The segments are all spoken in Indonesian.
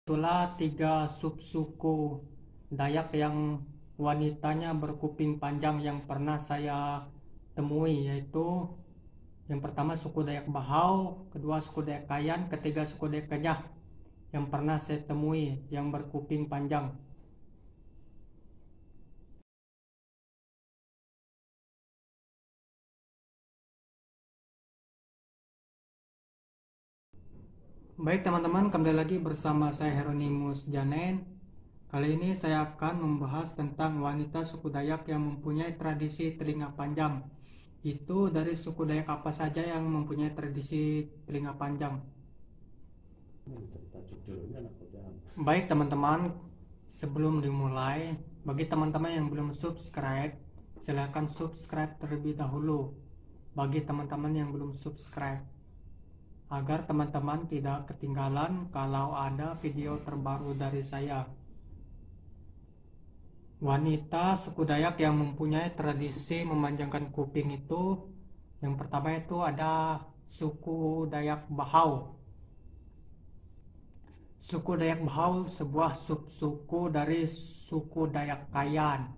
Itulah 3 subsuku Dayak yang wanitanya berkuping panjang yang pernah saya temui, yaitu yang pertama suku Dayak Bahau, kedua suku Dayak Kayan, ketiga suku Dayak Kenyah yang pernah saya temui yang berkuping panjang. Baik teman-teman, kembali lagi bersama saya Heronimus Janen. Kali ini saya akan membahas tentang wanita suku Dayak yang mempunyai tradisi telinga panjang. Itu dari suku Dayak apa saja yang mempunyai tradisi telinga panjang? Baik teman-teman, sebelum dimulai, bagi teman-teman yang belum subscribe, silahkan subscribe terlebih dahulu. Bagi teman-teman yang belum subscribe, agar teman-teman tidak ketinggalan kalau ada video terbaru dari saya. Wanita suku Dayak yang mempunyai tradisi memanjangkan kuping itu, yang pertama itu ada suku Dayak Bahau. Suku Dayak Bahau sebuah subsuku dari suku Dayak Kayan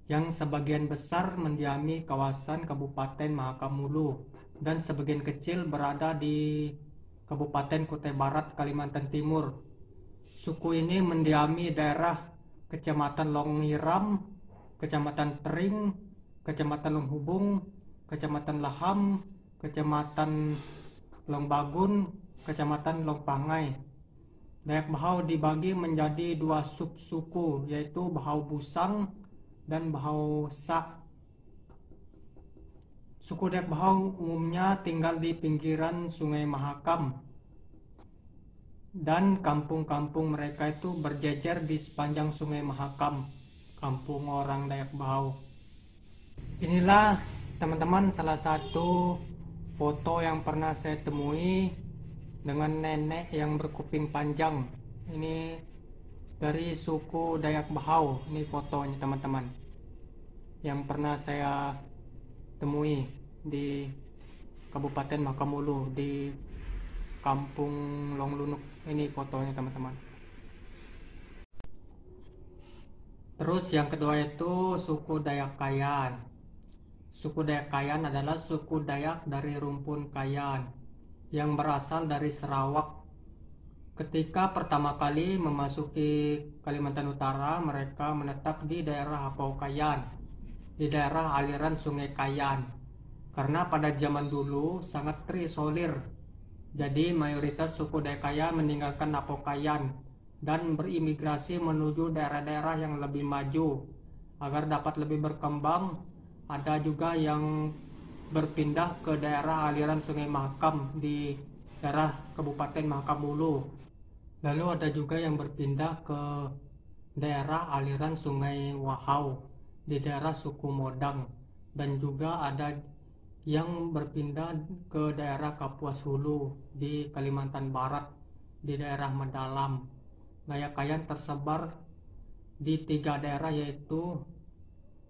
yang sebagian besar mendiami kawasan Kabupaten Mahakamulu dan sebagian kecil berada di Kabupaten Kutai Barat, Kalimantan Timur. Suku ini mendiami daerah Kecamatan Longiram, Kecamatan Tering, Kecamatan Longhubung, Kecamatan Laham, Kecamatan Longbagun, Kecamatan Longpangai. Dayak Bahau dibagi menjadi 2 subsuku, yaitu Bahau Busang dan Bahau Sak. Suku Dayak Bahau umumnya tinggal di pinggiran Sungai Mahakam, dan kampung-kampung mereka itu berjejer di sepanjang Sungai Mahakam, kampung orang Dayak Bahau. Inilah teman-teman salah satu foto yang pernah saya temui dengan nenek yang berkuping panjang. Ini dari suku Dayak Bahau. Ini fotonya teman-teman yang pernah saya temui di Kabupaten Makamulu, di Kampung Longlunuk. Ini fotonya teman-teman. Terus yang kedua itu suku Dayak Kayan. Suku Dayak Kayan adalah suku Dayak dari rumpun Kayan yang berasal dari Sarawak. Ketika pertama kali memasuki Kalimantan Utara, mereka menetap di daerah Apau Kayan, di daerah aliran Sungai Kayan. Karena pada zaman dulu sangat terisolir, jadi mayoritas suku Dayak Kayan meninggalkan Apau Kayan dan berimigrasi menuju daerah-daerah yang lebih maju agar dapat lebih berkembang. Ada juga yang berpindah ke daerah aliran Sungai Mahakam di daerah Kabupaten Mahakamulu. Lalu ada juga yang berpindah ke daerah aliran Sungai Wahau di daerah suku Modang, dan juga ada yang berpindah ke daerah Kapuas Hulu di Kalimantan Barat di daerah Mendalam. Dayak Kayan tersebar di 3 daerah, yaitu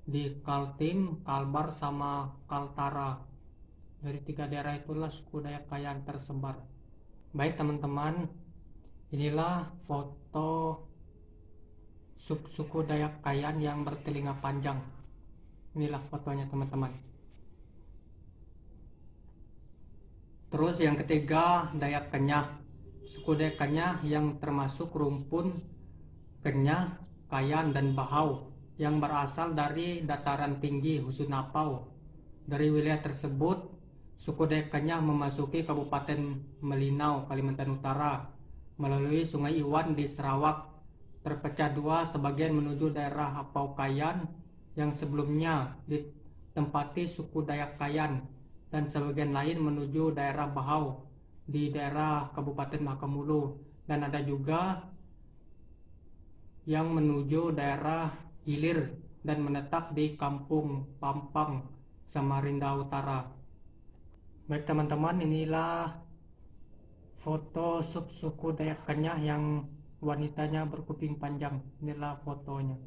di Kaltim, Kalbar, sama Kaltara. Dari 3 daerah itulah suku Dayak Kayan tersebar. Baik teman-teman, inilah foto suku Dayak Kayan yang bertelinga panjang. Inilah fotonya teman-teman. Terus yang ketiga Dayak Kenyah. Suku Dayak Kenyah yang termasuk rumpun Kenyah, Kayan, dan Bahau yang berasal dari dataran tinggi Husunapau. Dari wilayah tersebut, suku Dayak Kenyah memasuki Kabupaten Melinau, Kalimantan Utara melalui Sungai Iwan di Sarawak. Terpecah 2, sebagian menuju daerah Apau Kayan yang sebelumnya ditempati suku Dayak Kayan, dan sebagian lain menuju daerah Bahau di daerah Kabupaten Mahakamulu, dan ada juga yang menuju daerah hilir dan menetap di Kampung Pampang, Samarinda Utara. Baik teman-teman, inilah foto subsuku Dayak Kenyah yang wanitanya berkuping panjang. Inilah fotonya.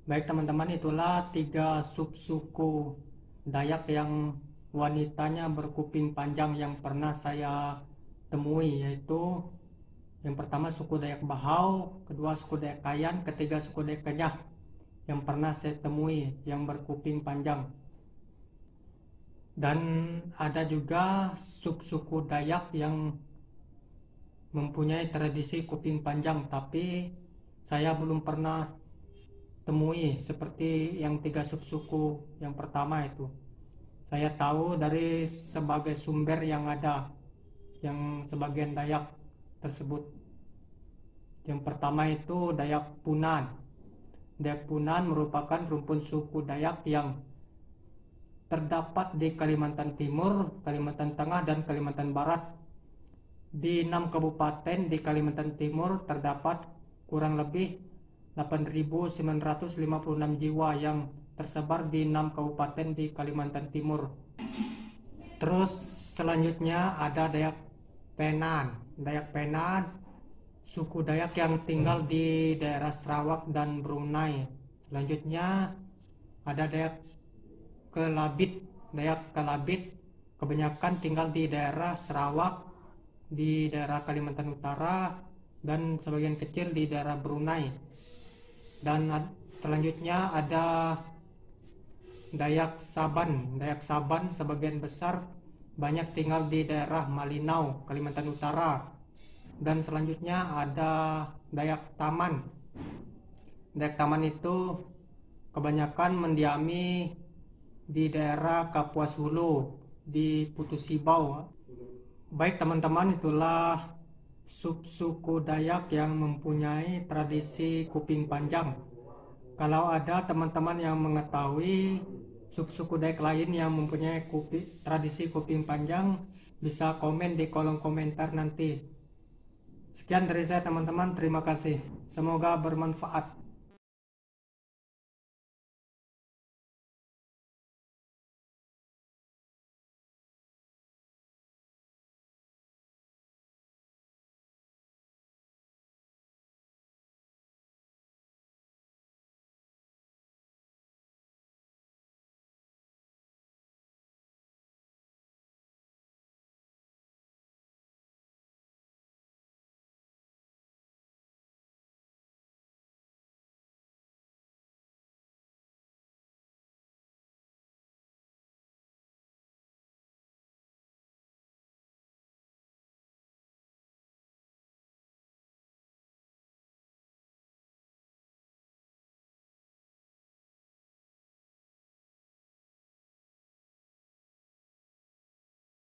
Baik teman-teman, itulah 3 subsuku Dayak yang wanitanya berkuping panjang yang pernah saya temui, yaitu yang pertama suku Dayak Bahau, kedua suku Dayak Kayan, ketiga suku Dayak Kenyah yang pernah saya temui yang berkuping panjang. Dan ada juga suku Dayak yang mempunyai tradisi kuping panjang, tapi saya belum pernah temui seperti yang 3 subsuku yang pertama itu. Saya tahu dari sebagai sumber yang ada, yang sebagian Dayak tersebut. Yang pertama itu Dayak Punan. Dayak Punan merupakan rumpun suku Dayak yang terdapat di Kalimantan Timur, Kalimantan Tengah, dan Kalimantan Barat. Di 6 kabupaten di Kalimantan Timur terdapat kurang lebih 8.956 jiwa yang tersebar di 6 kabupaten di Kalimantan Timur. Terus selanjutnya ada Dayak Penan. Dayak Penan suku Dayak yang tinggal di daerah Sarawak dan Brunei. Selanjutnya ada Dayak Kelabit. Dayak Kelabit kebanyakan tinggal di daerah Sarawak, di daerah Kalimantan Utara, dan sebagian kecil di daerah Brunei. Dan selanjutnya ada Dayak Saban. Dayak Saban sebagian besar banyak tinggal di daerah Malinau, Kalimantan Utara. Dan selanjutnya ada Dayak Taman. Dayak Taman itu kebanyakan mendiami di daerah Kapuas Hulu, di Putusibau. Baik teman-teman, itulah suku Dayak yang mempunyai tradisi kuping panjang. Kalau ada teman-teman yang mengetahui suku Dayak lain yang mempunyai tradisi kuping panjang, bisa komen di kolom komentar nanti. Sekian dari saya teman-teman, terima kasih. Semoga bermanfaat.